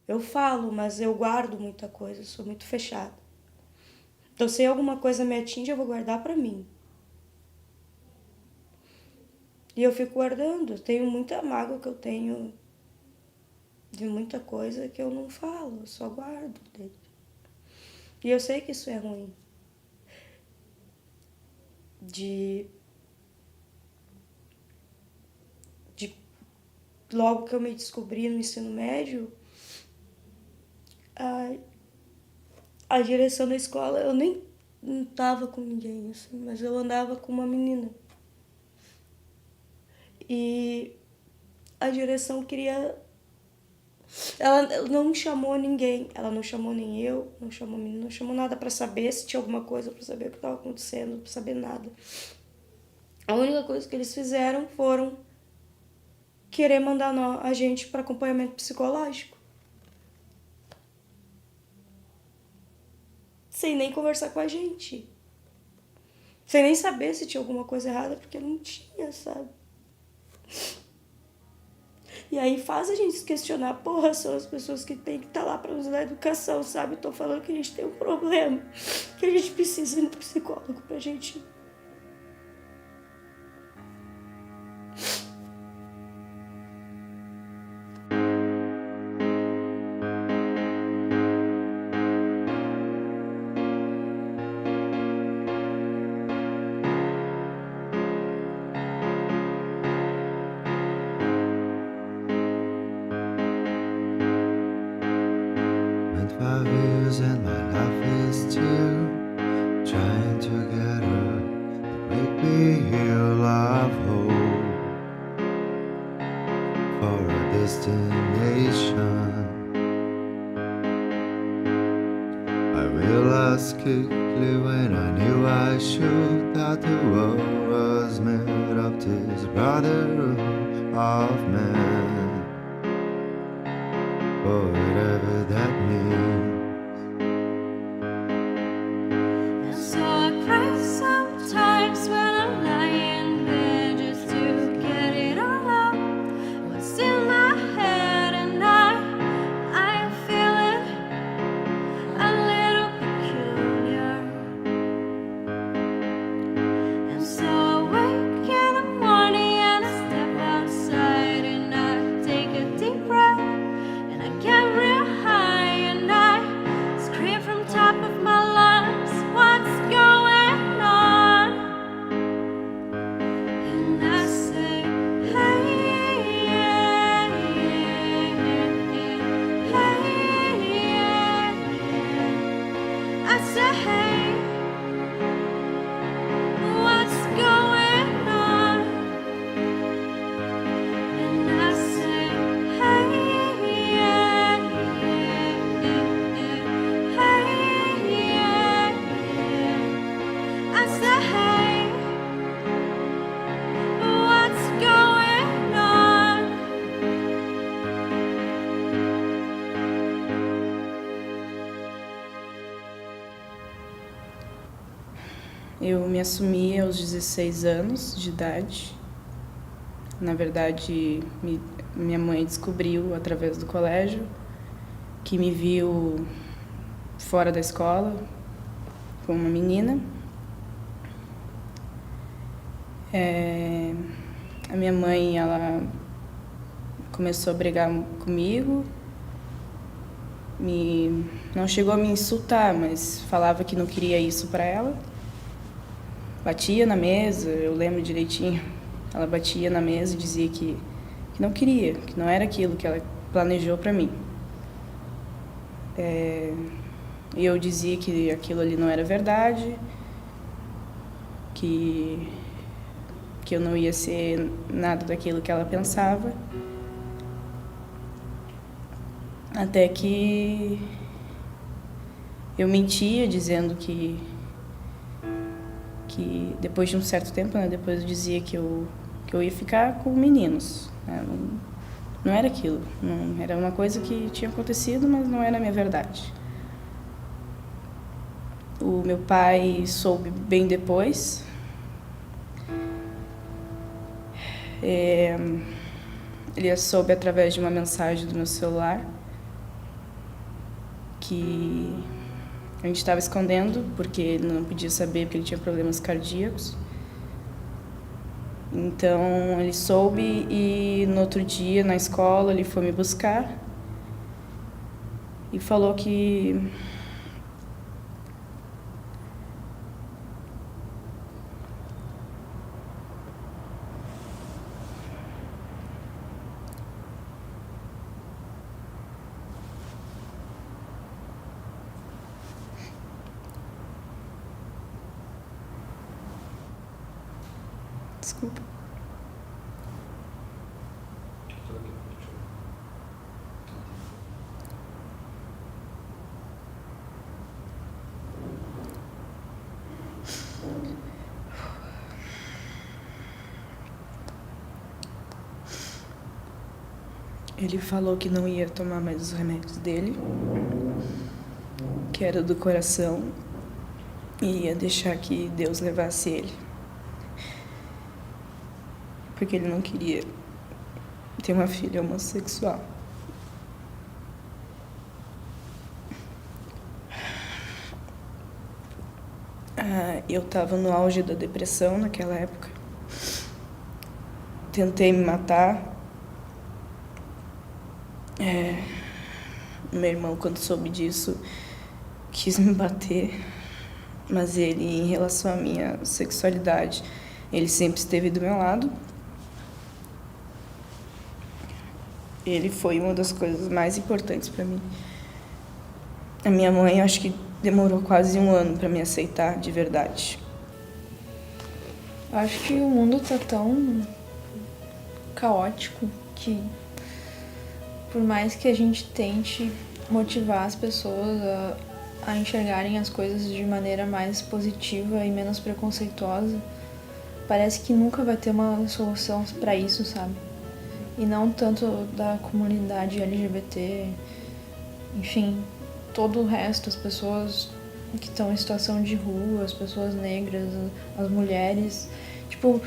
Eu falo, mas eu guardo muita coisa, eu sou muito fechada. Então, se alguma coisa me atinge, eu vou guardar pra mim. E eu fico guardando. Eu tenho muita mágoa que eu tenho de muita coisa que eu não falo, eu só guardo dentro. E eu sei que isso é ruim. De logo que eu me descobri no ensino médio, a direção da escola, eu nem não tava com ninguém, assim, mas eu andava com uma menina. E a direção queria. Ela não chamou ninguém, ela não chamou nem eu, não chamou menino, não chamou nada pra saber se tinha alguma coisa, pra saber o que tava acontecendo, pra saber nada. A única coisa que eles fizeram foram querer mandar a gente para acompanhamento psicológico. Sem nem conversar com a gente. Sem nem saber se tinha alguma coisa errada, porque não tinha, sabe? E aí faz a gente se questionar, porra, são as pessoas que têm que estar lá para nos dar educação, sabe? Tô falando que a gente tem um problema, que a gente precisa ir no psicólogo pra gente. Went 5 years and my life is still trying to get up to make me heal of hope for a destination. I realized quickly when I knew I should that the world was made of this brotherhood of men, whatever that means. And so I cry sometimes when I'm lying in bed just to get it all out. What's in my head, and I'm feeling a little peculiar. And so I wake in the morning and I step outside and I take a deep breath and I get real high and I scream from top of my lungs, what's going on? And I say, hey, yeah, yeah, yeah, hey, yeah, yeah. I say, hey, what's going on? And I say, hey, yeah, yeah, yeah, hey, yeah, yeah. I say, hey, what's going on? Eu me assumi aos 16 anos de idade. Na verdade, minha mãe descobriu através do colégio que me viu fora da escola com uma menina. A minha mãe, ela começou a brigar comigo, não chegou a me insultar, mas falava que não queria isso para ela. Batia na mesa, eu lembro direitinho. Ela batia na mesa e dizia que não queria, que não era aquilo que ela planejou para mim. E eu dizia que aquilo ali não era verdade, que eu não ia ser nada daquilo que ela pensava. Até que eu mentia dizendo que depois de um certo tempo, né, depois eu dizia que eu ia ficar com meninos. Né, não era aquilo, não, era uma coisa que tinha acontecido, mas não era a minha verdade. O meu pai soube bem depois. Ele soube através de uma mensagem do meu celular que a gente estava escondendo, porque ele não podia saber, porque ele tinha problemas cardíacos. Então ele soube e no outro dia, na escola, ele foi me buscar e falou que desculpa. Ele falou que não ia tomar mais os remédios dele, que era do coração, e ia deixar que Deus levasse ele. Porque ele não queria ter uma filha homossexual. Eu estava no auge da depressão naquela época. Tentei me matar. Meu irmão, quando soube disso, quis me bater. Mas ele, em relação à minha sexualidade, ele sempre esteve do meu lado. Ele foi uma das coisas mais importantes para mim. A minha mãe, acho que demorou quase 1 ano para me aceitar de verdade. Acho que o mundo tá tão caótico que, por mais que a gente tente motivar as pessoas a enxergarem as coisas de maneira mais positiva e menos preconceituosa, parece que nunca vai ter uma solução para isso, sabe? E não tanto da comunidade LGBT, enfim, todo o resto, as pessoas que estão em situação de rua, as pessoas negras, as mulheres. Tipo,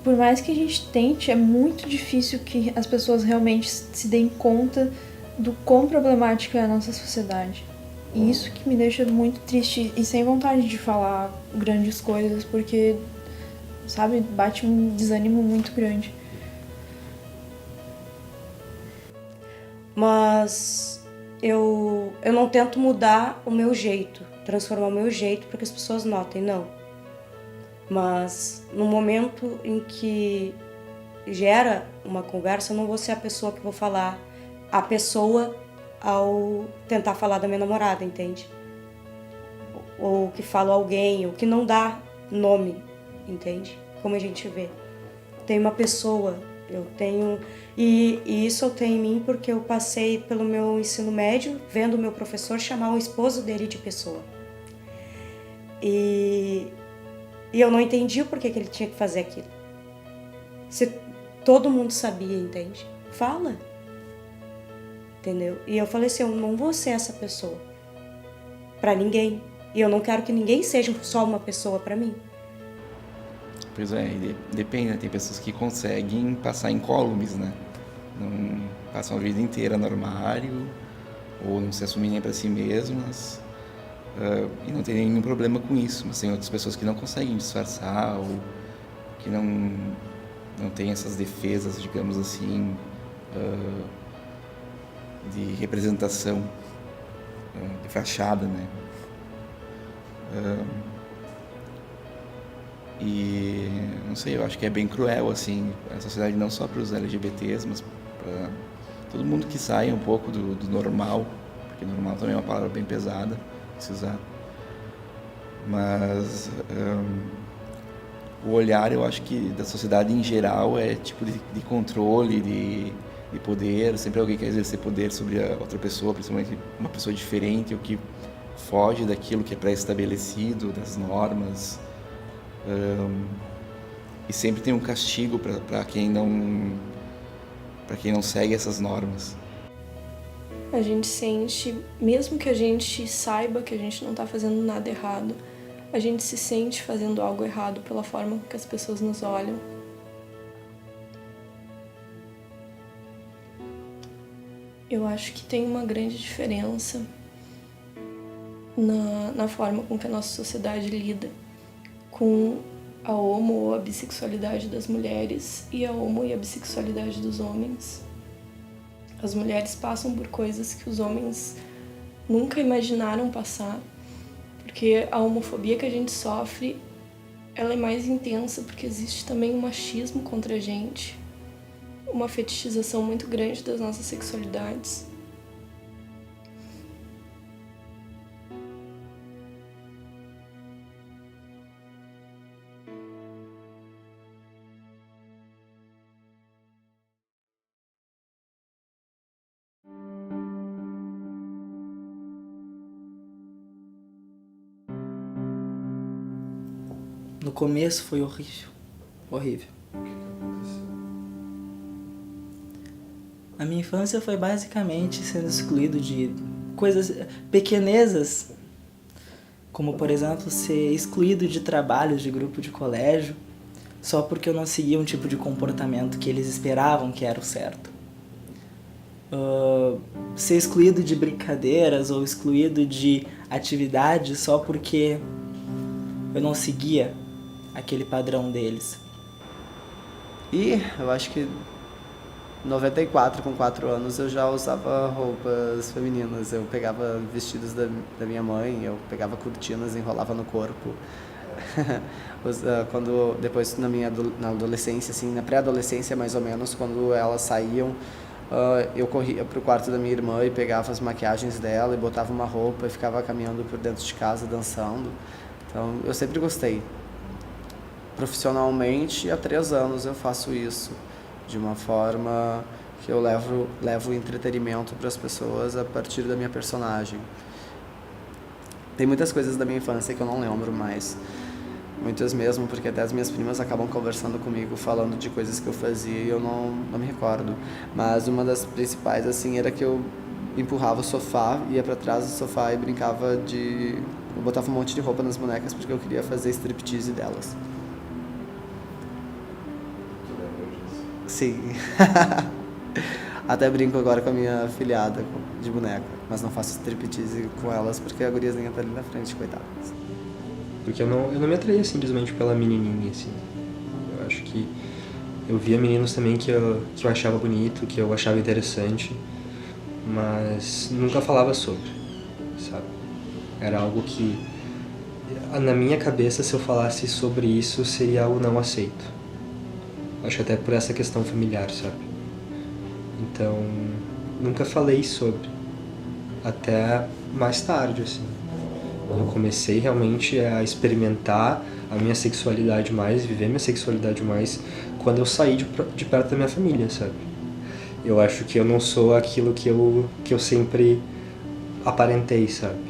por mais que a gente tente, é muito difícil que as pessoas realmente se deem conta do quão problemática é a nossa sociedade. E isso que me deixa muito triste e sem vontade de falar grandes coisas, porque, sabe, bate um desânimo muito grande. Mas eu não tento mudar o meu jeito, transformar o meu jeito para que as pessoas notem, não. Mas no momento em que gera uma conversa, eu não vou ser a pessoa que vou falar a pessoa ao tentar falar da minha namorada, entende? Ou que falo alguém, ou que não dá nome, entende? Como a gente vê. Tem uma pessoa, eu tenho... E isso eu tenho em mim porque eu passei pelo meu ensino médio vendo o meu professor chamar o esposo dele de pessoa. E eu não entendi o porquê que ele tinha que fazer aquilo. Se todo mundo sabia, entende? Fala. Entendeu? E eu falei assim, eu não vou ser essa pessoa pra ninguém. E eu não quero que ninguém seja só uma pessoa pra mim. Pois é, depende, né? Tem pessoas que conseguem passar incólumes, né? Não passam a vida inteira no armário, ou não se assumem nem pra si mesmas, e não tem nenhum problema com isso. Mas tem outras pessoas que não conseguem disfarçar, ou que não têm essas defesas, digamos assim, de representação, de fachada, né? E não sei, eu acho que é bem cruel assim a sociedade, não só para os LGBTs, mas para todo mundo que sai um pouco do normal, porque normal também é uma palavra bem pesada de se usar, mas o olhar, eu acho que da sociedade em geral é tipo de controle, de poder. Sempre alguém quer exercer poder sobre a outra pessoa, principalmente uma pessoa diferente, ou que foge daquilo que é pré-estabelecido, das normas. E sempre tem um castigo para quem não segue essas normas. A gente sente, mesmo que a gente saiba que a gente não tá fazendo nada errado, a gente se sente fazendo algo errado pela forma que as pessoas nos olham. Eu acho que tem uma grande diferença na forma com que a nossa sociedade lida com a homo ou a bissexualidade das mulheres e a homo e a bissexualidade dos homens. As mulheres passam por coisas que os homens nunca imaginaram passar, porque a homofobia que a gente sofre, ela é mais intensa porque existe também um machismo contra a gente, uma fetichização muito grande das nossas sexualidades. No começo foi horrível. Horrível. A minha infância foi basicamente sendo excluído de coisas, pequenezas, como, por exemplo, ser excluído de trabalhos de grupo de colégio, só porque eu não seguia um tipo de comportamento que eles esperavam que era o certo. Ser excluído de brincadeiras ou excluído de atividades só porque eu não seguia aquele padrão deles. E eu acho que em 94, com 4 anos, eu já usava roupas femininas. Eu pegava vestidos da minha mãe, eu pegava cortinas, enrolava no corpo. Depois, na adolescência, assim, na pré-adolescência mais ou menos, quando elas saíam, eu corria pro quarto da minha irmã e pegava as maquiagens dela e botava uma roupa e ficava caminhando por dentro de casa, dançando. Então, eu sempre gostei. Profissionalmente, há 3 anos eu faço isso, de uma forma que eu levo entretenimento para as pessoas a partir da minha personagem. Tem muitas coisas da minha infância que eu não lembro mais, muitas mesmo, porque até as minhas primas acabam conversando comigo, falando de coisas que eu fazia e eu não me recordo. Mas uma das principais, assim, era que eu empurrava o sofá, ia para trás do sofá e brincava eu botava um monte de roupa nas bonecas porque eu queria fazer striptease delas. Sim. Até brinco agora com a minha filhada de boneca, mas não faço striptease com elas porque a guriazinha tá ali na frente, coitada. Porque eu não me atraía simplesmente pela menininha, assim. Eu acho que eu via meninos também que eu achava bonito, que eu achava interessante, mas nunca falava sobre, sabe? Era algo que, na minha cabeça, se eu falasse sobre isso, seria algo não aceito. Acho até por essa questão familiar, sabe? Então, nunca falei sobre. Até mais tarde, assim. Eu comecei realmente a experimentar a minha sexualidade mais, viver minha sexualidade mais, quando eu saí de perto da minha família, sabe? Eu acho que eu não sou aquilo que eu sempre aparentei, sabe?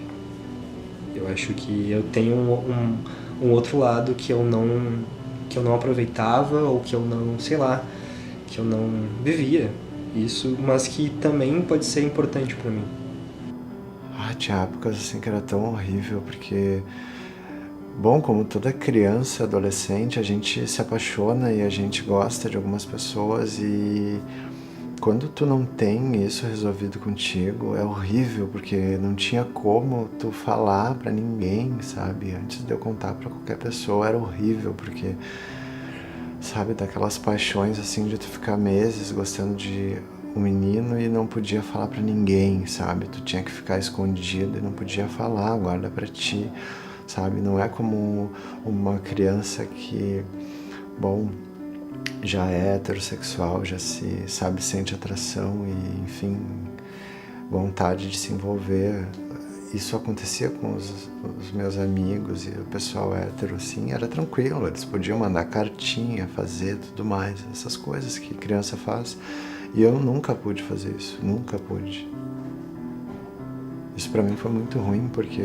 Eu acho que eu tenho um outro lado que eu não aproveitava ou que eu não, sei lá, que eu não vivia isso, mas que também pode ser importante pra mim. Tinha épocas assim que era tão horrível, porque, bom, como toda criança, adolescente, a gente se apaixona e a gente gosta de algumas pessoas e quando tu não tem isso resolvido contigo, é horrível, porque não tinha como tu falar pra ninguém, sabe? Antes de eu contar pra qualquer pessoa, era horrível, porque, sabe, daquelas paixões assim de tu ficar meses gostando de um menino e não podia falar pra ninguém, sabe? Tu tinha que ficar escondido e não podia falar, guarda pra ti, sabe? Não é como uma criança que, bom, já é heterossexual, já sente atração e, enfim, vontade de se envolver. Isso acontecia com os meus amigos e o pessoal hétero, assim, era tranquilo, eles podiam mandar cartinha, fazer tudo mais, essas coisas que criança faz. E eu nunca pude fazer isso, nunca pude. Isso pra mim foi muito ruim, porque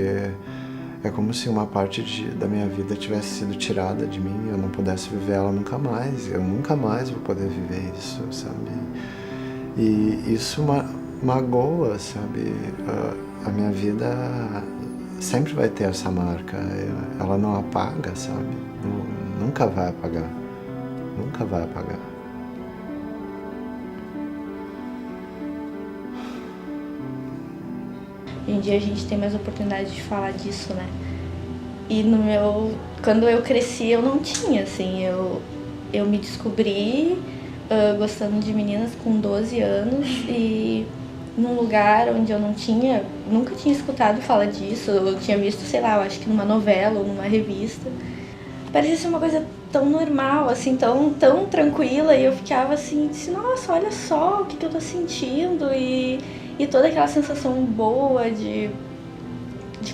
é como se uma parte da minha vida tivesse sido tirada de mim e eu não pudesse viver ela nunca mais. Eu nunca mais vou poder viver isso, sabe? E isso magoa, sabe? A minha vida sempre vai ter essa marca. Ela não apaga, sabe? Nunca vai apagar. Nunca vai apagar. Hoje em dia a gente tem mais oportunidade de falar disso, né? E quando eu cresci, eu não tinha, assim, eu me descobri gostando de meninas com 12 anos e num lugar onde eu nunca tinha escutado falar disso, eu tinha visto, sei lá, eu acho que numa novela ou numa revista. Parecia ser uma coisa tão normal, assim, tão tranquila, e eu ficava assim, disse, nossa, olha só o que eu tô sentindo, e toda aquela sensação boa de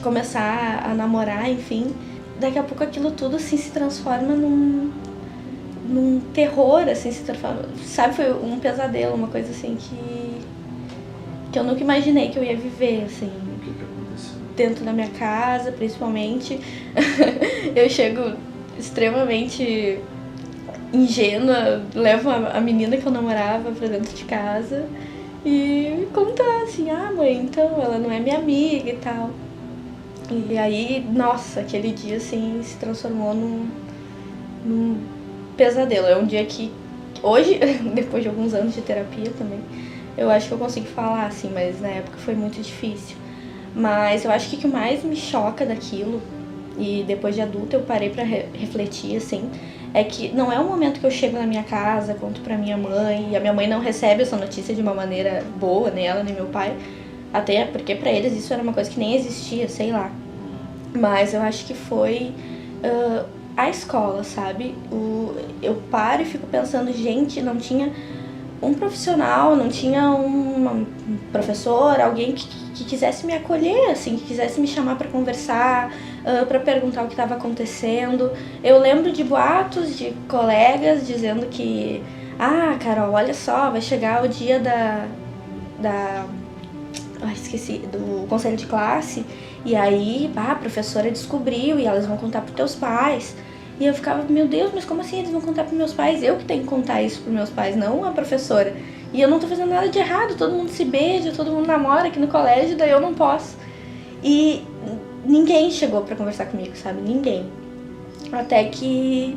começar a namorar, enfim. Daqui a pouco aquilo tudo, assim, se transforma num terror, assim, se transforma, sabe, foi um pesadelo, uma coisa assim que eu nunca imaginei que eu ia viver, assim. O que aconteceu? Dentro da minha casa, principalmente. Eu chego extremamente ingênua, levo a menina que eu namorava pra dentro de casa e contar assim, mãe, então ela não é minha amiga e tal. E aí, nossa, aquele dia assim se transformou num pesadelo. É um dia que hoje, depois de alguns anos de terapia também, eu acho que eu consigo falar assim, mas na época foi muito difícil. Mas eu acho que o que mais me choca daquilo, e depois de adulta eu parei pra refletir, assim, é que não é um momento que eu chego na minha casa, conto pra minha mãe, e a minha mãe não recebe essa notícia de uma maneira boa, nem ela, nem meu pai, até porque pra eles isso era uma coisa que nem existia, sei lá. Mas eu acho que foi a escola, sabe? Eu paro e fico pensando, gente, não tinha um profissional, não tinha um professor, alguém que quisesse me acolher, assim, que quisesse me chamar para conversar, para perguntar o que estava acontecendo. Eu lembro de boatos de colegas dizendo que, Carol, olha só, vai chegar o dia do conselho de classe, e aí, a professora descobriu e elas vão contar pros teus pais. E eu ficava, meu Deus, mas como assim eles vão contar pros meus pais? Eu que tenho que contar isso pros meus pais, não a professora. E eu não tô fazendo nada de errado, todo mundo se beija, todo mundo namora aqui no colégio, daí eu não posso. E ninguém chegou pra conversar comigo, sabe? Ninguém. Até que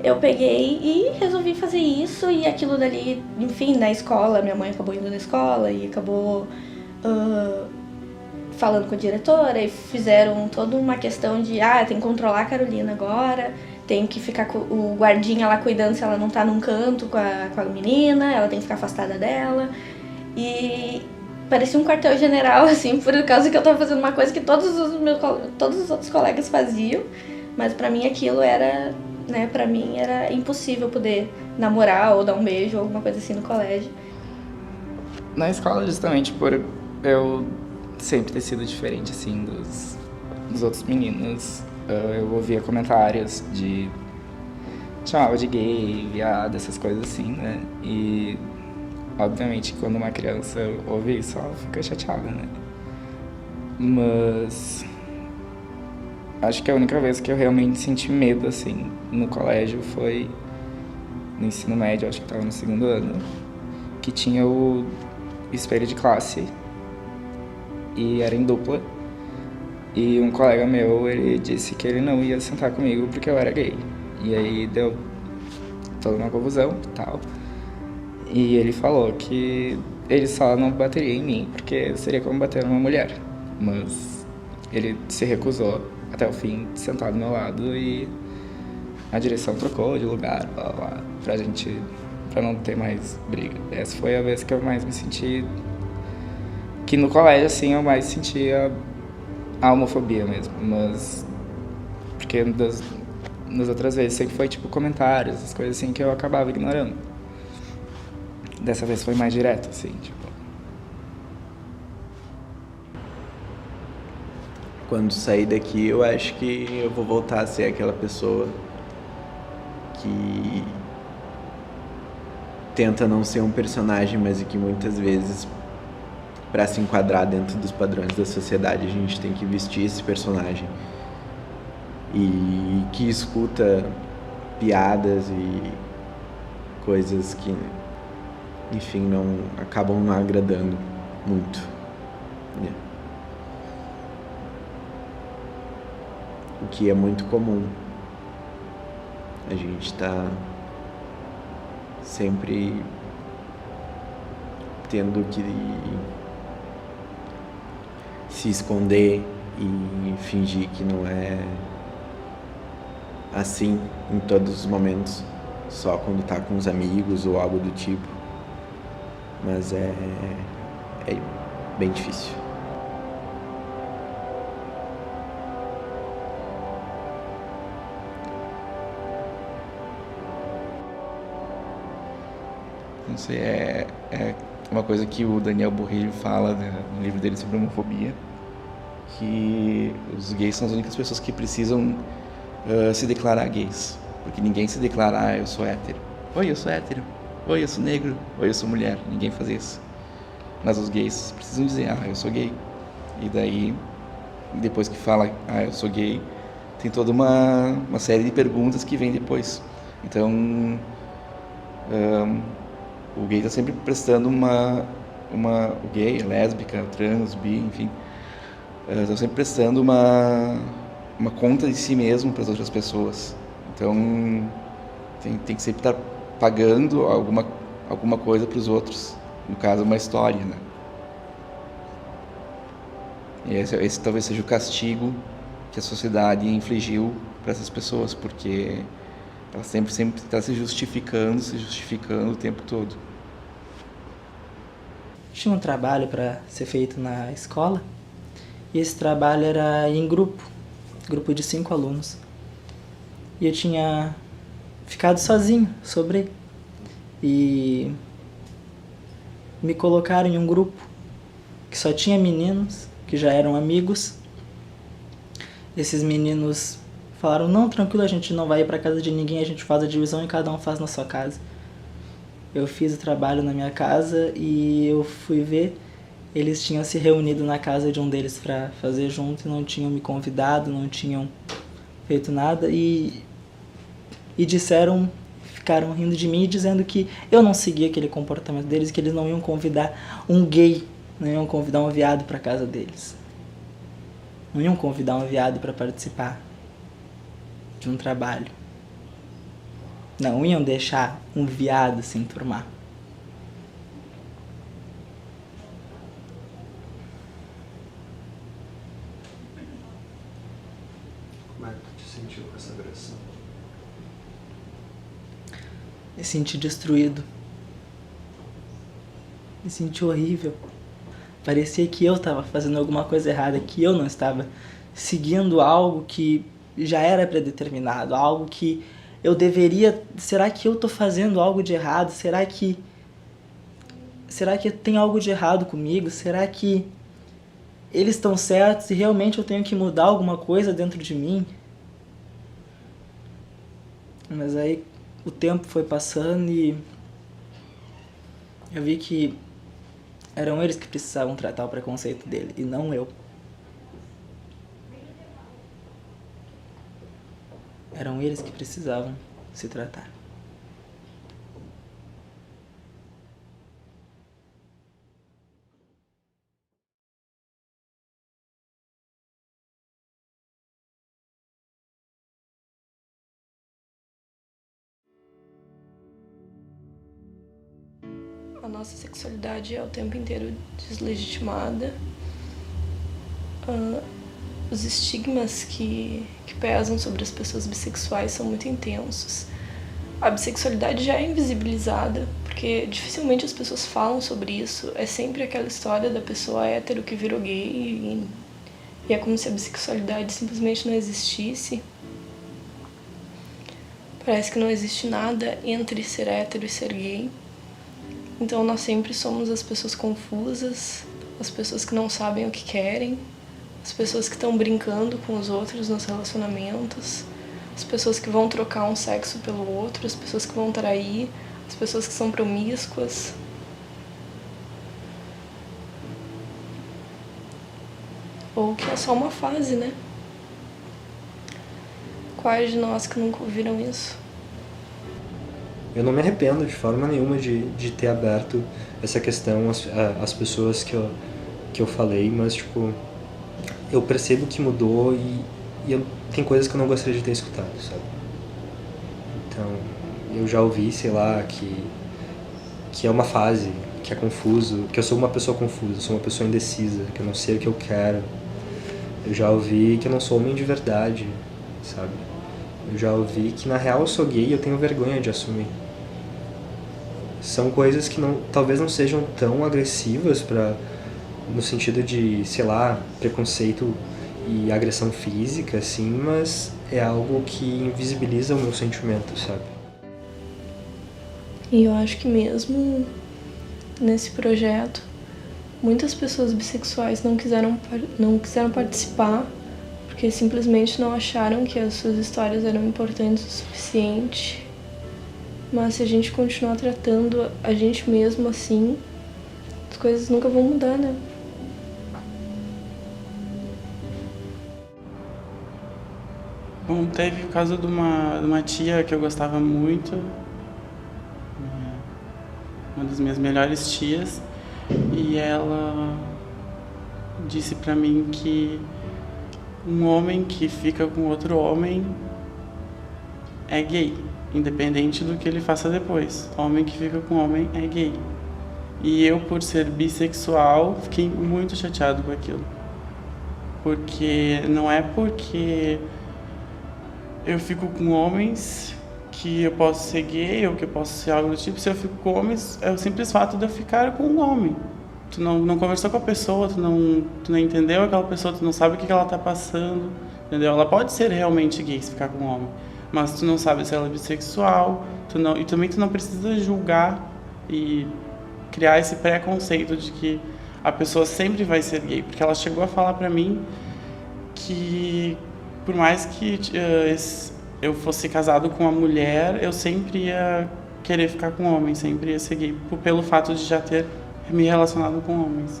eu peguei e resolvi fazer isso, e aquilo dali, enfim, na escola, minha mãe acabou indo na escola e acabou falando com a diretora, e fizeram toda uma questão de, tem que controlar a Carolina agora, tem que ficar com o guardinha lá cuidando se ela não tá num canto com a menina, ela tem que ficar afastada dela. E parecia um quartel-general, assim, por causa que eu tava fazendo uma coisa que todos os outros colegas faziam, mas pra mim aquilo era, né, pra mim era impossível poder namorar ou dar um beijo ou alguma coisa assim no colégio. Na escola, justamente por eu sempre ter sido diferente, assim, dos outros meninos, eu ouvia comentários chamava de gay, viado, essas coisas assim, né? E, obviamente, quando uma criança ouve isso, ela fica chateada, né? Mas acho que a única vez que eu realmente senti medo, assim, no colégio foi no ensino médio, acho que estava no 2º ano, que tinha o espelho de classe e era em dupla. E um colega meu, ele disse que ele não ia sentar comigo porque eu era gay. E aí deu toda uma confusão e tal. E ele falou que ele só não bateria em mim porque seria como bater numa mulher. Mas ele se recusou até o fim de sentar do meu lado e a direção trocou de lugar, blá, blá, blá, pra não ter mais briga. Essa foi a vez que eu mais me senti... Que no colégio, assim, eu mais sentia a homofobia mesmo, mas... Porque nas outras vezes sempre foi, tipo, comentários, as coisas assim que eu acabava ignorando. Dessa vez foi mais direto, assim, tipo... Quando sair daqui, eu acho que eu vou voltar a ser aquela pessoa que tenta não ser um personagem, mas que muitas vezes, para se enquadrar dentro dos padrões da sociedade, a gente tem que vestir esse personagem. E que escuta piadas e coisas que, enfim, não acabam não agradando muito. O que é muito comum. A gente tá sempre tendo que se esconder e fingir que não é assim em todos os momentos, só quando tá com os amigos ou algo do tipo. Mas é bem difícil. Não sei, é uma coisa que o Daniel Borrilho fala no livro dele sobre homofobia, que os gays são as únicas pessoas que precisam se declarar gays, porque ninguém se declara, eu sou hétero. Oi, eu sou hétero. Oi, eu sou negro. Oi, eu sou mulher. Ninguém faz isso. Mas os gays precisam dizer, eu sou gay. E daí, depois que fala, eu sou gay, tem toda uma série de perguntas que vem depois. Então, o gay está sempre prestando o gay, a lésbica, a trans, o bi, enfim, estão sempre prestando uma conta de si mesmo para as outras pessoas. Então, tem que sempre estar pagando alguma coisa para os outros. No caso, uma história, né? E esse talvez seja o castigo que a sociedade infligiu para essas pessoas, porque ela sempre está se justificando o tempo todo. Tinha um trabalho para ser feito na escola, e esse trabalho era em grupo de 5 alunos. E eu tinha ficado sozinho, sobrei. E me colocaram em um grupo que só tinha meninos, que já eram amigos. Esses meninos falaram, não, tranquilo, a gente não vai ir para casa de ninguém, a gente faz a divisão e cada um faz na sua casa. Eu fiz o trabalho na minha casa e eu fui ver, eles tinham se reunido na casa de um deles para fazer junto e não tinham me convidado, não tinham feito nada e disseram, ficaram rindo de mim, dizendo que eu não seguia aquele comportamento deles, que eles não iam convidar um gay, não iam convidar um viado para casa deles. Não iam convidar um viado para participar de um trabalho. Não iam deixar um viado se enturmar. Como é que tu te sentiu com essa agressão? Me senti destruído. Me senti horrível. Parecia que eu estava fazendo alguma coisa errada, que eu não estava seguindo algo que já era predeterminado, algo que eu deveria... Será que eu estou fazendo algo de errado? Será que tem algo de errado comigo? Será que eles estão certos e realmente eu tenho que mudar alguma coisa dentro de mim? Mas aí o tempo foi passando e eu vi que eram eles que precisavam tratar o preconceito dele e não eu. Eram eles que precisavam se tratar. A nossa sexualidade é o tempo inteiro deslegitimada. Os estigmas que pesam sobre as pessoas bissexuais são muito intensos. A bissexualidade já é invisibilizada, porque dificilmente as pessoas falam sobre isso. É sempre aquela história da pessoa hétero que virou gay e é como se a bissexualidade simplesmente não existisse. Parece que não existe nada entre ser hétero e ser gay. Então nós sempre somos as pessoas confusas, as pessoas que não sabem o que querem, as pessoas que estão brincando com os outros nos relacionamentos, as pessoas que vão trocar um sexo pelo outro, as pessoas que vão trair, as pessoas que são promíscuas. Ou que é só uma fase, né? Quais de nós que nunca ouviram isso? Eu não me arrependo de forma nenhuma de ter aberto essa questão às pessoas que eu falei, mas, tipo, eu percebo que mudou e tem coisas que eu não gostaria de ter escutado, sabe? Então, eu já ouvi, sei lá, que é uma fase, que é confuso, que eu sou uma pessoa confusa, sou uma pessoa indecisa, que eu não sei o que eu quero. Eu já ouvi que eu não sou homem de verdade, sabe? Eu já ouvi que na real eu sou gay e eu tenho vergonha de assumir. São coisas que talvez não sejam tão agressivas no sentido de, sei lá, preconceito e agressão física, assim, mas é algo que invisibiliza o meu sentimento, sabe? E eu acho que mesmo nesse projeto, muitas pessoas bissexuais não quiseram participar porque simplesmente não acharam que as suas histórias eram importantes o suficiente. Mas se a gente continuar tratando a gente mesmo assim, as coisas nunca vão mudar, né? Bom, teve o caso de uma tia que eu gostava muito, uma das minhas melhores tias, e ela disse pra mim que um homem que fica com outro homem é gay, independente do que ele faça depois. Homem que fica com homem é gay. E eu, por ser bissexual, fiquei muito chateado com aquilo. Porque não é porque eu fico com homens que eu posso ser gay ou que eu posso ser algo do tipo. Se eu fico com homens, é o simples fato de eu ficar com um homem. Tu não conversou com a pessoa, tu não entendeu aquela pessoa, tu não sabe o que ela tá passando, entendeu? Ela pode ser realmente gay se ficar com um homem, mas tu não sabe se ela é bissexual, e também tu não precisa julgar e criar esse preconceito de que a pessoa sempre vai ser gay, porque ela chegou a falar pra mim que por mais que eu fosse casado com uma mulher, eu sempre ia querer ficar com homem, sempre ia ser gay, pelo fato de já ter me relacionado com homens.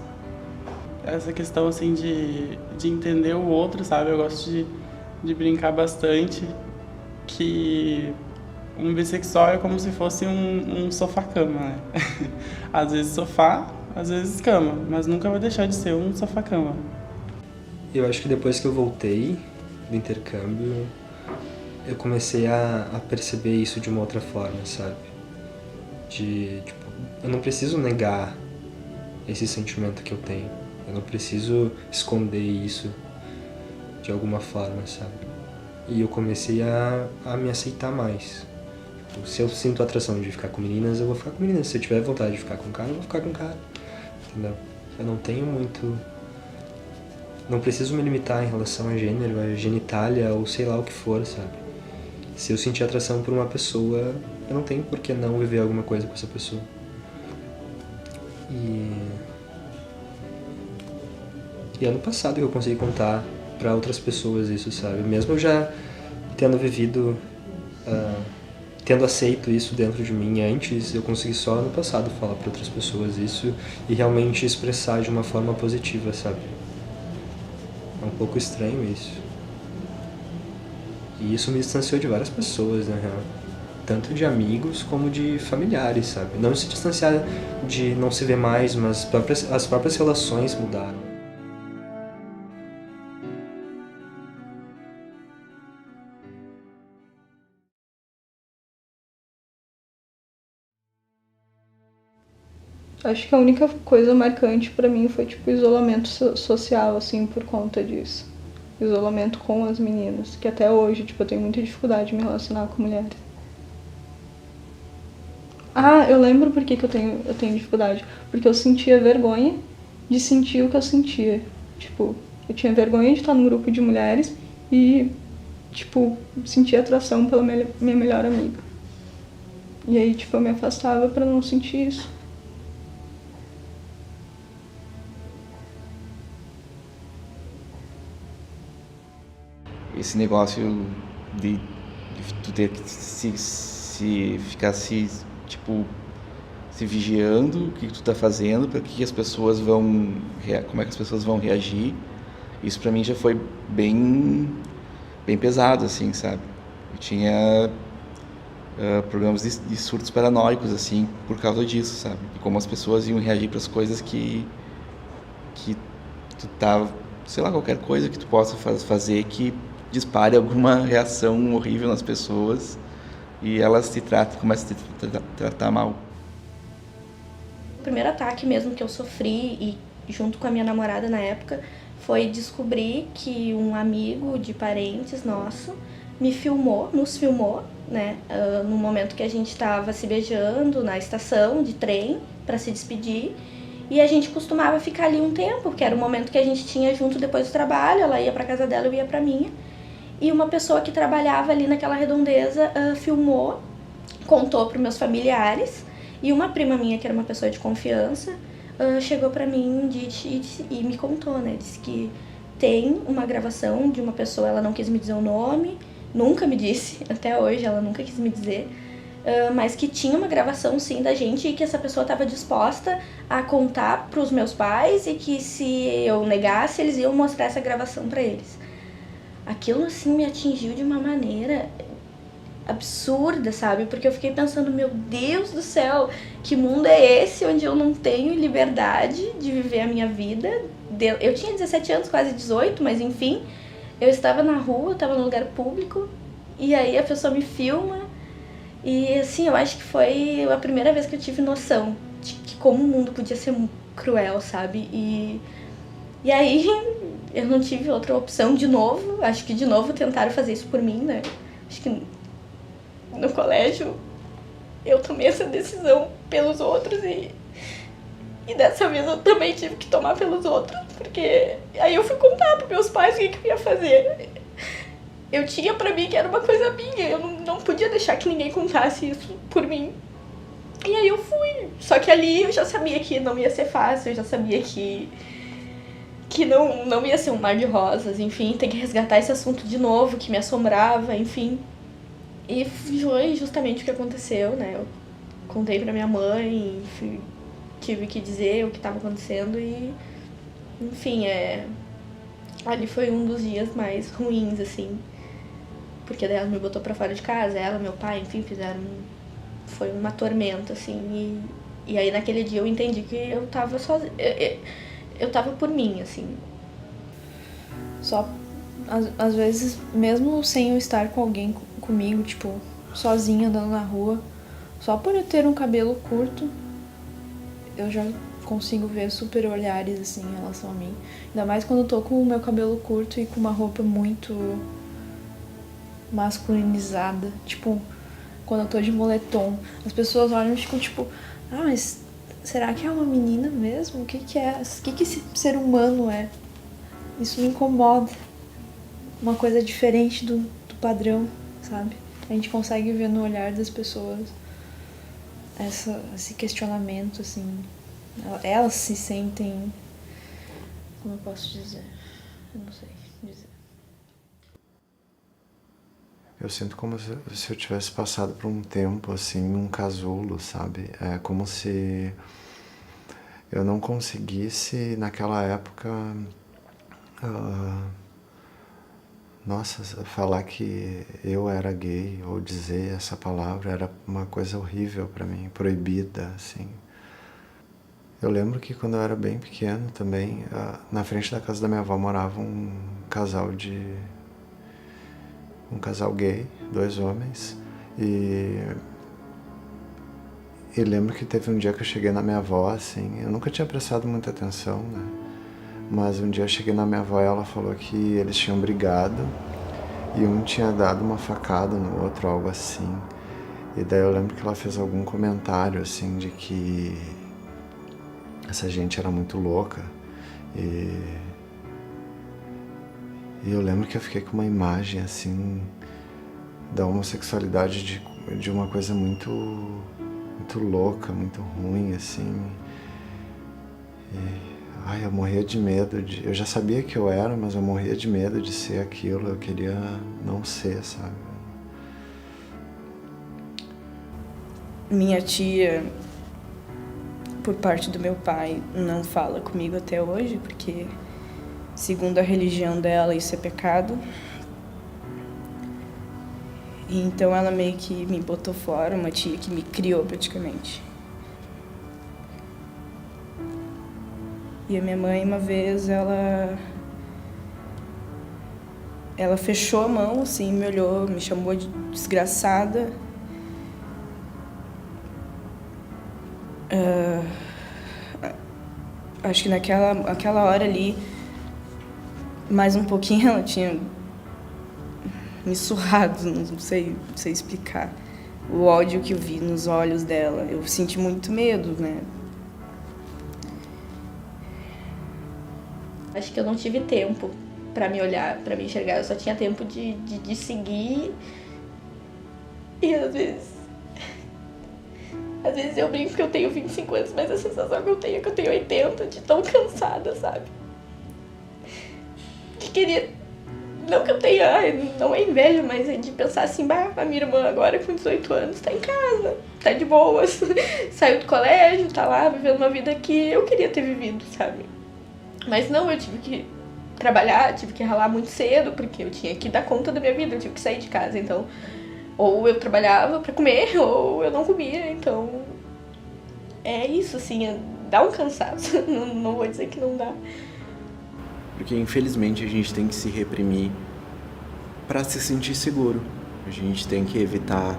Essa questão assim de entender o outro, sabe? Eu gosto de brincar bastante que um bissexual é como se fosse um sofá-cama, né? Às vezes sofá, às vezes cama, mas nunca vai deixar de ser um sofá-cama. Eu acho que depois que eu voltei do intercâmbio, eu comecei a perceber isso de uma outra forma, sabe? Tipo, eu não preciso negar esse sentimento que eu tenho. Eu não preciso esconder isso de alguma forma, sabe? E eu comecei a me aceitar mais. Tipo, se eu sinto atração de ficar com meninas, eu vou ficar com meninas. Se eu tiver vontade de ficar com cara, eu vou ficar com cara. Entendeu? Eu não tenho muito... Não preciso me limitar em relação a gênero, a genitália ou sei lá o que for, sabe? Se eu sentir atração por uma pessoa, eu não tenho por que não viver alguma coisa com essa pessoa. E ano passado que eu consegui contar pra outras pessoas isso, sabe? Mesmo eu já tendo vivido, tendo aceito isso dentro de mim antes, eu consegui só ano passado falar pra outras pessoas isso e realmente expressar de uma forma positiva, sabe? É um pouco estranho isso. E isso me distanciou de várias pessoas, na real. Tanto de amigos como de familiares, sabe? Não se distanciar de não se ver mais, mas as próprias relações mudaram. Acho que a única coisa marcante pra mim foi, tipo, isolamento social, assim, por conta disso. Isolamento com as meninas, que até hoje, tipo, eu tenho muita dificuldade de me relacionar com mulheres. Ah, eu lembro por que eu tenho dificuldade. Porque eu sentia vergonha de sentir o que eu sentia. Tipo, eu tinha vergonha de estar num grupo de mulheres e, tipo, sentia atração pela minha melhor amiga. E aí, tipo, eu me afastava pra não sentir isso. Esse negócio de tu ter que ficar tipo, se vigiando o que tu tá fazendo, para que as pessoas como é que as pessoas vão reagir. Isso pra mim já foi bem pesado, assim, sabe? Eu tinha problemas de surtos paranoicos, assim, por causa disso, sabe? E como as pessoas iam reagir para as coisas que tu tá, sei lá, qualquer coisa que tu possa fazer que dispare alguma reação horrível nas pessoas e elas começam a te tratar mal. primeiro ataque mesmo que eu sofri, e junto com a minha namorada na época, foi descobrir que um amigo de parentes nosso nos filmou, né, no momento que a gente estava se beijando na estação de trem para se despedir. E a gente costumava ficar ali um tempo, porque era o momento que a gente tinha junto depois do trabalho, ela ia para casa dela, eu ia para minha. E uma pessoa que trabalhava ali naquela redondeza filmou, contou para meus familiares, e uma prima minha, que era uma pessoa de confiança, chegou para mim e me contou, né? Disse que tem uma gravação de uma pessoa, ela não quis me dizer o nome, nunca me disse, até hoje ela nunca quis me dizer, mas que tinha uma gravação sim da gente e que essa pessoa estava disposta a contar para os meus pais e que se eu negasse, eles iam mostrar essa gravação para eles. Aquilo assim me atingiu de uma maneira absurda, sabe? Porque eu fiquei pensando, meu Deus do céu, que mundo é esse onde eu não tenho liberdade de viver a minha vida? Eu tinha 17 anos, quase 18, mas enfim, eu estava na rua, eu estava num lugar público, e aí a pessoa me filma, e assim, eu acho que foi a primeira vez que eu tive noção de que como o mundo podia ser cruel, sabe? E aí eu não tive outra opção de novo, acho que de novo tentaram fazer isso por mim, né? Acho que no colégio eu tomei essa decisão pelos outros e dessa vez eu também tive que tomar pelos outros, porque aí eu fui contar pros meus pais o que eu ia fazer. Eu tinha pra mim que era uma coisa minha, eu não podia deixar que ninguém contasse isso por mim. E aí eu fui, só que ali eu já sabia que não ia ser fácil, eu já sabia que não ia ser um mar de rosas, enfim, tem que resgatar esse assunto de novo, que me assombrava, enfim. E foi justamente o que aconteceu, né? Eu contei pra minha mãe, tive que dizer o que estava acontecendo e, enfim, ali foi um dos dias mais ruins, assim, porque daí ela me botou pra fora de casa, ela, meu pai, enfim, foi uma tormenta, assim, e aí naquele dia eu entendi que eu tava sozinha, eu tava por mim, assim. Só, às vezes, mesmo sem eu estar com alguém comigo, tipo, sozinha andando na rua, só por eu ter um cabelo curto, eu já consigo ver super olhares, assim, em relação a mim. Ainda mais quando eu tô com o meu cabelo curto e com uma roupa muito masculinizada. Tipo, quando eu tô de moletom, as pessoas olham e ficam tipo, mas será que é uma menina mesmo? O que é? O que esse ser humano é? Isso me incomoda. Uma coisa diferente do padrão, sabe? A gente consegue ver no olhar das pessoas esse questionamento, assim. Elas se sentem... Como eu posso dizer? Eu não sei dizer. Eu sinto como se eu tivesse passado por um tempo, assim, num casulo, sabe? É como se eu não conseguisse, naquela época, falar que eu era gay, ou dizer essa palavra, era uma coisa horrível pra mim, proibida, assim. Eu lembro que quando eu era bem pequeno também, na frente da casa da minha avó morava um casal gay, 2 homens, e lembro que teve um dia que eu cheguei na minha avó, assim, eu nunca tinha prestado muita atenção, né? Mas um dia eu cheguei na minha avó e ela falou que eles tinham brigado e um tinha dado uma facada no outro, algo assim. E daí eu lembro que ela fez algum comentário, assim, de que essa gente era muito louca. E eu lembro que eu fiquei com uma imagem, assim, da homossexualidade de uma coisa muito, muito louca, muito ruim, assim. Eu morria de medo eu já sabia que eu era, mas eu morria de medo de ser aquilo, eu queria não ser, sabe? Minha tia, por parte do meu pai, não fala comigo até hoje, porque, segundo a religião dela, isso é pecado. E então ela meio que me botou fora, uma tia que me criou praticamente. E a minha mãe, uma vez, ela fechou a mão, assim, me olhou, me chamou de desgraçada. acho que naquela hora ali, mais um pouquinho ela tinha me surrado, não sei explicar. O ódio que eu vi nos olhos dela, eu senti muito medo, né? Acho que eu não tive tempo pra me olhar, pra me enxergar. Eu só tinha tempo de seguir. E às vezes eu brinco que eu tenho 25 anos, mas a sensação que eu tenho é que eu tenho 80, de tão cansada, sabe? Que queria... Não que eu tenha, não é inveja, mas é de pensar assim, a minha irmã agora com 18 anos tá em casa, tá de boas, saiu do colégio, tá lá vivendo uma vida que eu queria ter vivido, sabe? Mas não, eu tive que trabalhar, tive que ralar muito cedo, porque eu tinha que dar conta da minha vida, eu tive que sair de casa, então... Ou eu trabalhava pra comer, ou eu não comia, então... É isso, assim, dá um cansaço, não vou dizer que não dá. Porque infelizmente a gente tem que se reprimir para se sentir seguro. A gente tem que evitar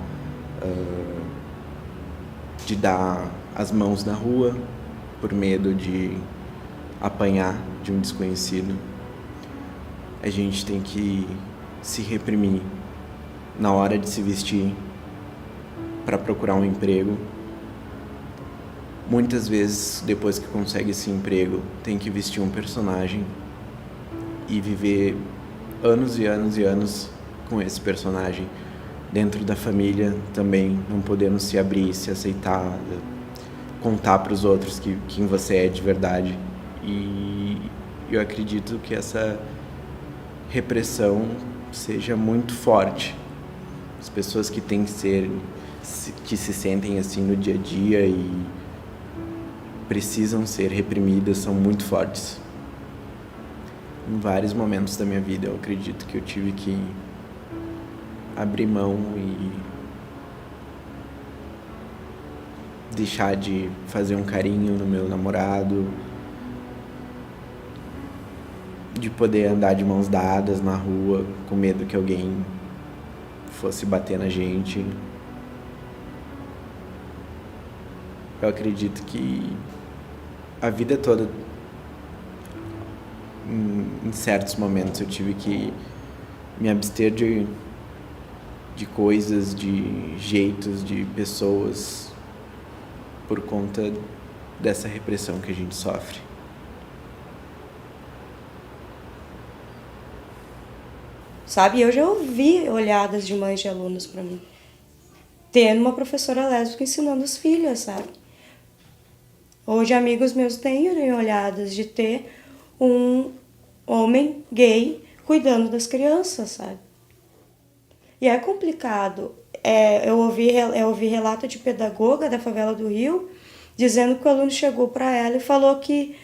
de dar as mãos na rua por medo de apanhar de um desconhecido. A gente tem que se reprimir na hora de se vestir para procurar um emprego. Muitas vezes, depois que consegue esse emprego, tem que vestir um personagem e viver anos e anos e anos com esse personagem. Dentro da família também, não podendo se abrir, se aceitar, contar para os outros quem você é de verdade. E eu acredito que essa repressão seja muito forte. As pessoas que que se sentem assim no dia a dia e precisam ser reprimidas são muito fortes. Em vários momentos da minha vida eu acredito que eu tive que abrir mão e deixar de fazer um carinho no meu namorado, de poder andar de mãos dadas na rua com medo que alguém fosse bater na gente. Eu acredito que a vida toda, em certos momentos, eu tive que me abster de coisas, de jeitos, de pessoas, por conta dessa repressão que a gente sofre. Sabe, eu já ouvi olhadas de mães de alunos para mim, tendo uma professora lésbica ensinando as filhas, sabe? Hoje amigos meus têm olhadas de ter um homem gay cuidando das crianças, sabe? E é complicado. Eu ouvi relato de pedagoga da favela do Rio dizendo que o aluno chegou para ela e falou que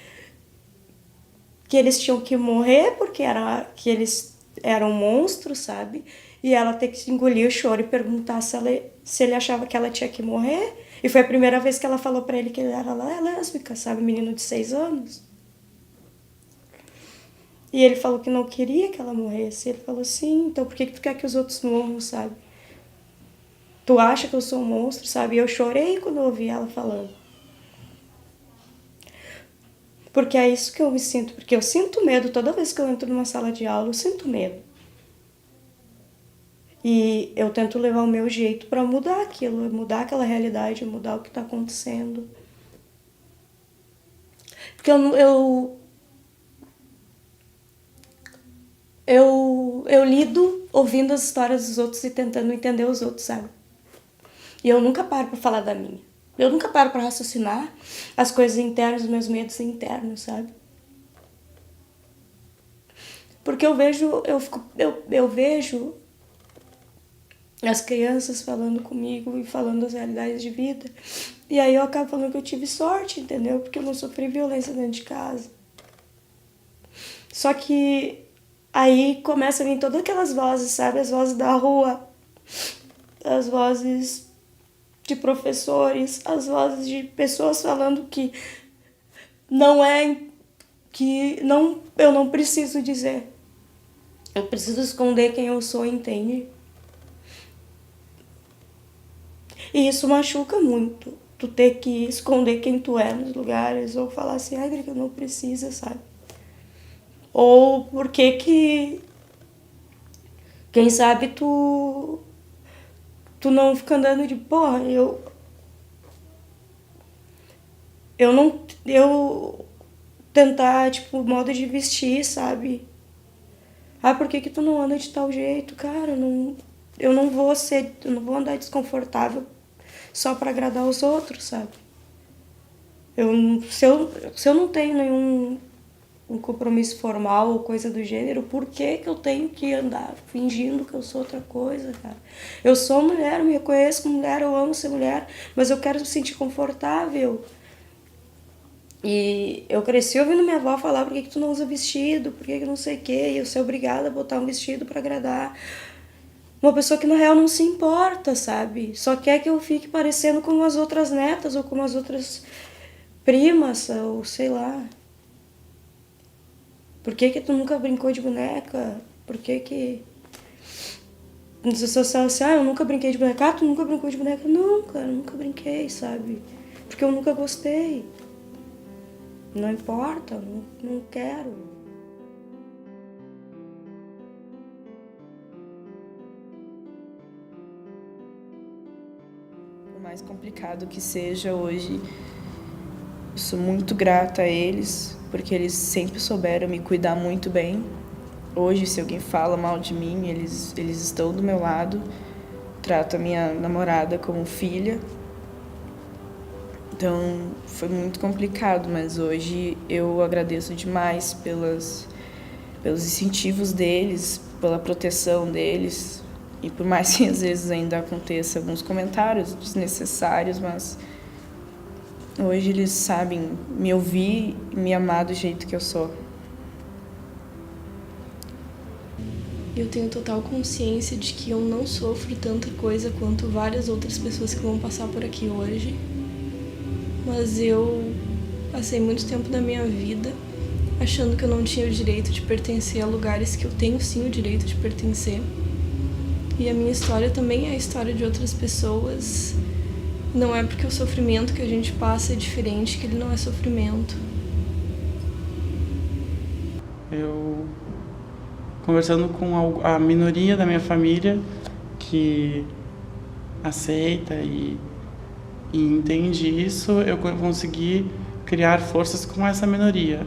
eles tinham que morrer porque que eles eram monstros, sabe? E ela ter que engolir o choro e perguntar se ele achava que ela tinha que morrer. E foi a primeira vez que ela falou pra ele que ele era lésbica, sabe? Menino de 6 anos. E ele falou que não queria que ela morresse. Ele falou assim, então por que tu quer que os outros morram, sabe? Tu acha que eu sou um monstro, sabe? E eu chorei quando eu ouvi ela falando. Porque é isso que eu me sinto. Porque eu sinto medo toda vez que eu entro numa sala de aula, eu sinto medo. E eu tento levar o meu jeito para mudar aquilo, mudar aquela realidade, mudar o que está acontecendo. Porque eu lido ouvindo as histórias dos outros e tentando entender os outros, sabe? E eu nunca paro para falar da minha. Eu nunca paro para raciocinar as coisas internas, os meus medos internos, sabe? Porque eu vejo as crianças falando comigo e falando das realidades de vida. E aí eu acabo falando que eu tive sorte, entendeu? Porque eu não sofri violência dentro de casa. Só que aí começam a vir todas aquelas vozes, sabe? As vozes da rua, as vozes de professores, as vozes de pessoas falando que eu não preciso dizer. Eu preciso esconder quem eu sou, entende? E isso machuca muito. tu ter que esconder quem tu é nos lugares, ou falar assim, ai, Drica, não precisa, sabe? Ou por que quem sabe tu não fica andando de, porra, eu tentar, tipo, modo de vestir, sabe? Ah, por que tu não anda de tal jeito? Cara, eu não vou andar desconfortável só pra agradar os outros, sabe? Se eu não tenho nenhum compromisso formal ou coisa do gênero, por que eu tenho que andar fingindo que eu sou outra coisa, cara? Eu sou mulher, eu me reconheço como mulher, eu amo ser mulher, mas eu quero me sentir confortável. E eu cresci ouvindo minha avó falar por que tu não usa vestido, por que não sei o quê, e eu ser obrigada a botar um vestido pra agradar uma pessoa que na real não se importa, sabe? Só quer que eu fique parecendo como as outras netas ou como as outras primas, ou sei lá. Por que tu nunca brincou de boneca? Por que... As pessoas falam assim, eu nunca brinquei de boneca. Ah, tu nunca brincou de boneca? Não, cara, eu nunca brinquei, sabe? Porque eu nunca gostei. Não importa, não quero. Por mais complicado que seja hoje, eu sou muito grata a eles, porque eles sempre souberam me cuidar muito bem. Hoje, se alguém fala mal de mim, eles estão do meu lado, trato a minha namorada como filha. Então, foi muito complicado, mas hoje eu agradeço demais pelos incentivos deles, pela proteção deles. E por mais que às vezes ainda aconteça alguns comentários desnecessários, mas hoje eles sabem me ouvir e me amar do jeito que eu sou. Eu tenho total consciência de que eu não sofro tanta coisa quanto várias outras pessoas que vão passar por aqui hoje. Mas eu passei muito tempo da minha vida achando que eu não tinha o direito de pertencer a lugares que eu tenho sim o direito de pertencer. E a minha história também é a história de outras pessoas. Não é porque o sofrimento que a gente passa é diferente que ele não é sofrimento. Eu, conversando com a minoria da minha família que aceita e entende isso, eu consegui criar forças com essa minoria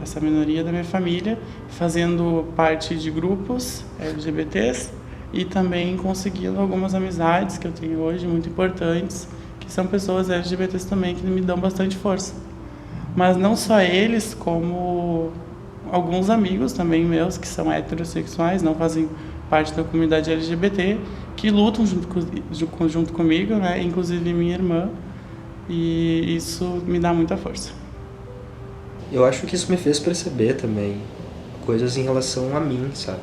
da minha família, fazendo parte de grupos LGBTs e também conseguindo algumas amizades que eu tenho hoje muito importantes, que são pessoas LGBTs também que me dão bastante força. Mas não só eles, como alguns amigos também meus que são heterossexuais, não fazem parte da comunidade LGBT, que lutam junto comigo, né? Inclusive minha irmã. E isso me dá muita força. Eu acho que isso me fez perceber também coisas em relação a mim, sabe?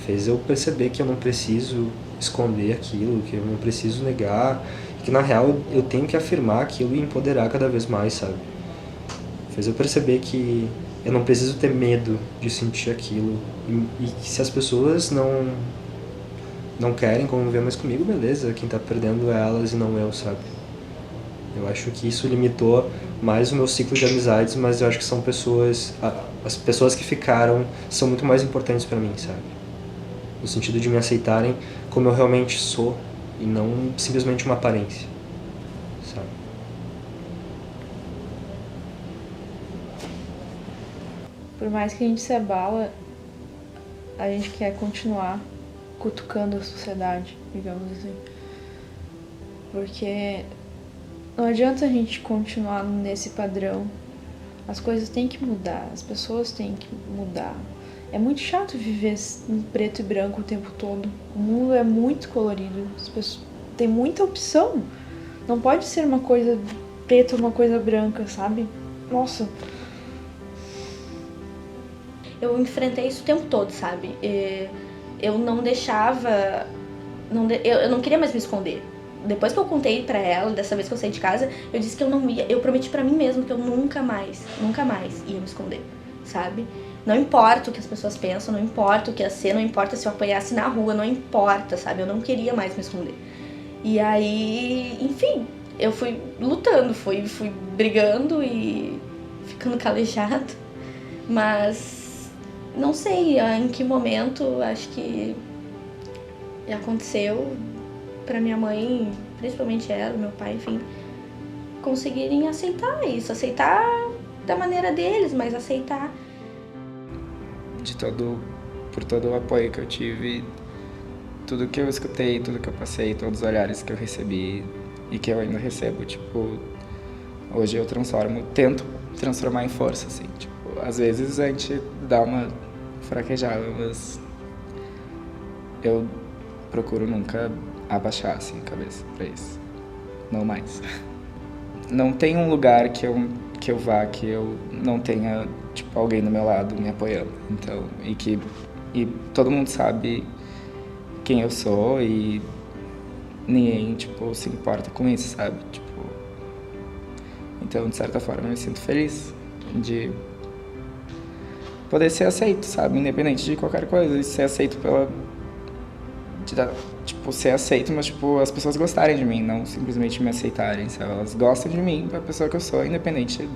Fez eu perceber que eu não preciso esconder aquilo, que eu não preciso negar, que na real eu tenho que afirmar aquilo e empoderar cada vez mais, sabe? Fez eu perceber que eu não preciso ter medo de sentir aquilo e que se as pessoas não querem conviver mais comigo, beleza, quem tá perdendo é elas e não eu, sabe? Eu acho que isso limitou mais o meu ciclo de amizades, mas eu acho que são pessoas... As pessoas que ficaram são muito mais importantes pra mim, sabe? No sentido de me aceitarem como eu realmente sou e não simplesmente uma aparência, sabe? Por mais que a gente se abala, a gente quer continuar cutucando a sociedade, digamos assim. Porque não adianta a gente continuar nesse padrão. As coisas têm que mudar, as pessoas têm que mudar. É muito chato viver em preto e branco o tempo todo. O mundo é muito colorido, as pessoas... tem muita opção. Não pode ser uma coisa preta ou uma coisa branca, sabe? Nossa. Eu enfrentei isso o tempo todo, sabe? Eu não deixava... Eu não queria mais me esconder. Depois que eu contei pra ela, dessa vez que eu saí de casa, eu disse que eu não ia... Eu prometi pra mim mesma que eu nunca mais ia me esconder, sabe? Não importa o que as pessoas pensam, não importa o que ia ser, não importa se eu apanhasse na rua, não importa, sabe? Eu não queria mais me esconder. E aí, enfim, eu fui lutando, fui brigando e ficando calejada. Mas não sei em que momento, acho que aconteceu pra minha mãe, principalmente ela, meu pai, enfim, conseguirem aceitar isso, aceitar da maneira deles, mas aceitar. Por todo o apoio que eu tive, tudo que eu escutei, tudo que eu passei, todos os olhares que eu recebi e que eu ainda recebo, tipo, hoje eu tento transformar em força, assim, tipo, às vezes a gente dá uma fraquejada, mas eu procuro nunca abaixar, assim, a cabeça pra isso, não mais. Não tem um lugar que eu vá que eu não tenha, tipo, alguém do meu lado me apoiando, então, e todo mundo sabe quem eu sou e ninguém, tipo, se importa com isso, sabe? Tipo, então, de certa forma, eu me sinto feliz de poder ser aceito, sabe? Independente de qualquer coisa, e ser aceito tipo, ser aceito, mas, tipo, as pessoas gostarem de mim, não simplesmente me aceitarem, sabe? Elas gostam de mim, da pessoa que eu sou, independente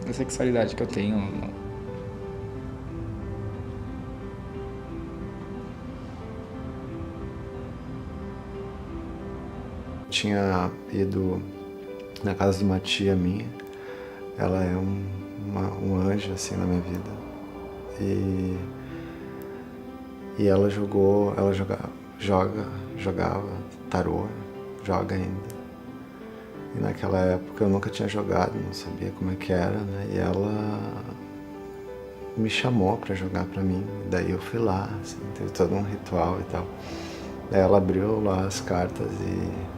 da sexualidade que eu tenho ou não. Tinha ido na casa de uma tia minha. Ela é um anjo assim na minha vida. E ela jogava tarô, joga ainda. E naquela época eu nunca tinha jogado, não sabia como é que era, né? E ela me chamou pra jogar pra mim. Daí eu fui lá, assim, teve todo um ritual e tal. Daí ela abriu lá as cartas e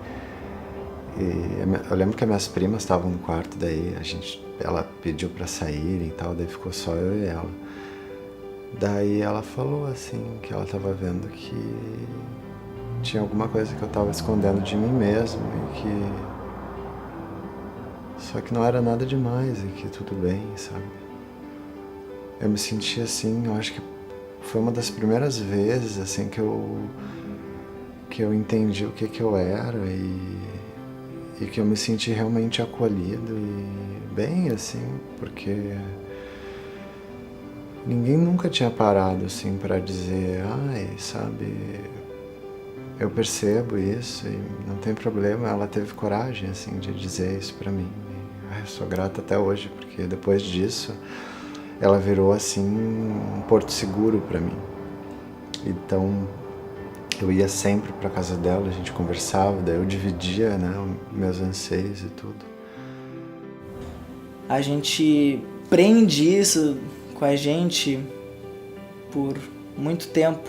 eu lembro que as minhas primas estavam no quarto, daí ela pediu pra saírem e tal, daí ficou só eu e ela. Daí ela falou assim, que ela tava vendo que tinha alguma coisa que eu tava escondendo de mim mesmo e que... Só que não era nada demais e que tudo bem, sabe? Eu me senti assim, eu acho que foi uma das primeiras vezes assim que eu entendi o que eu era e que eu me senti realmente acolhido e bem assim, porque ninguém nunca tinha parado assim para dizer, ai, sabe, eu percebo isso e não tem problema. Ela teve coragem assim de dizer isso para mim. E, eu sou grata até hoje, porque depois disso ela virou assim um porto seguro para mim. Então eu ia sempre para casa dela, a gente conversava, daí eu dividia, né, meus anseios e tudo. A gente prende isso com a gente por muito tempo.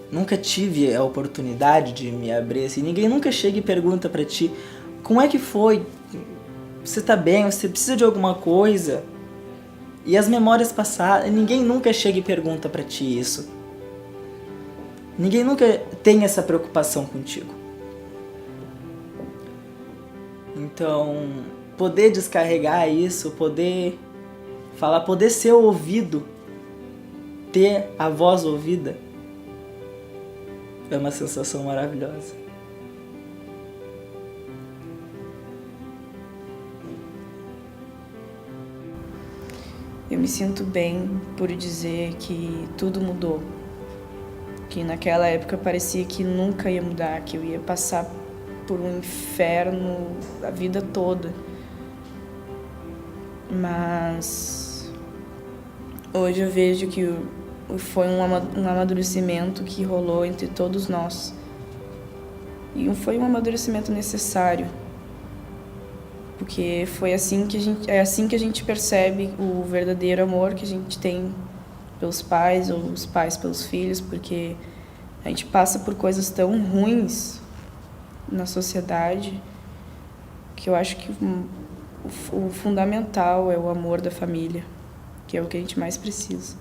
Nunca tive a oportunidade de me abrir assim. Ninguém nunca chega e pergunta pra ti, como é que foi? Você tá bem? Você precisa de alguma coisa? E as memórias passadas, ninguém nunca chega e pergunta pra ti isso. Ninguém nunca tem essa preocupação contigo. Então, poder descarregar isso, poder falar, poder ser ouvido, ter a voz ouvida, é uma sensação maravilhosa. Eu me sinto bem por dizer que tudo mudou. Que naquela época parecia que nunca ia mudar, que eu ia passar por um inferno a vida toda. Mas hoje eu vejo que foi um amadurecimento que rolou entre todos nós. E foi um amadurecimento necessário. Porque foi assim é assim que a gente percebe o verdadeiro amor que a gente tem pelos pais ou os pais pelos filhos, porque a gente passa por coisas tão ruins na sociedade que eu acho que o fundamental é o amor da família, que é o que a gente mais precisa.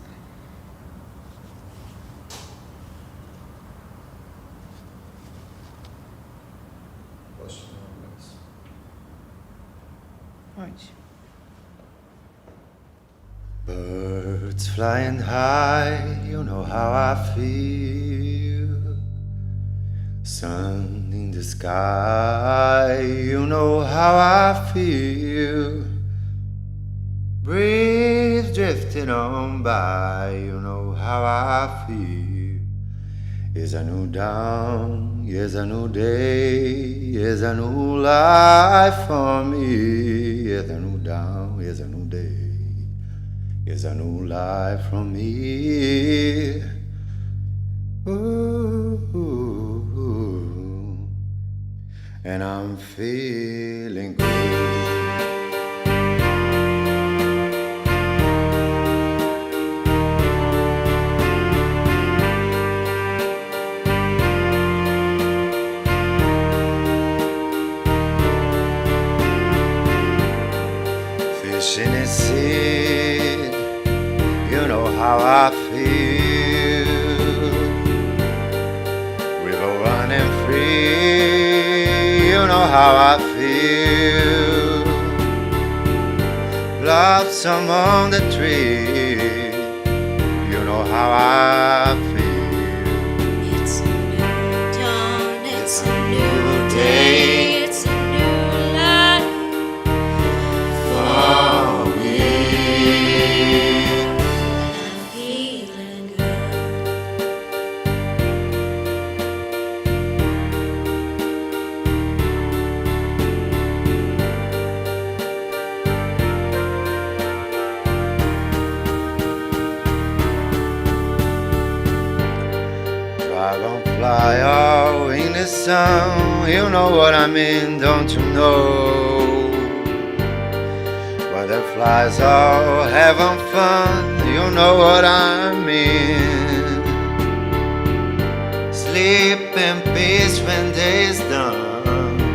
Pode. Birds flying high, you know how I feel. sun in the sky, you know how I feel. Breeze drifting on by, you know how I feel. It's a new dawn, it's a new day, it's a new life for me. It's a new dawn, it's a new day, it's a new life for me. Ooh, and I'm feeling good. Fish in the sea, you know how I feel. River running free, you know how I feel. Blossom on the tree, you know how I feel. It's a new dawn, it's a new day, it's a new life for me. I'm feeling good. Dragonfly all in the sun, you know what I mean, don't you know? Butterflies all having fun, you know what I mean. Sleep in peace when day's done,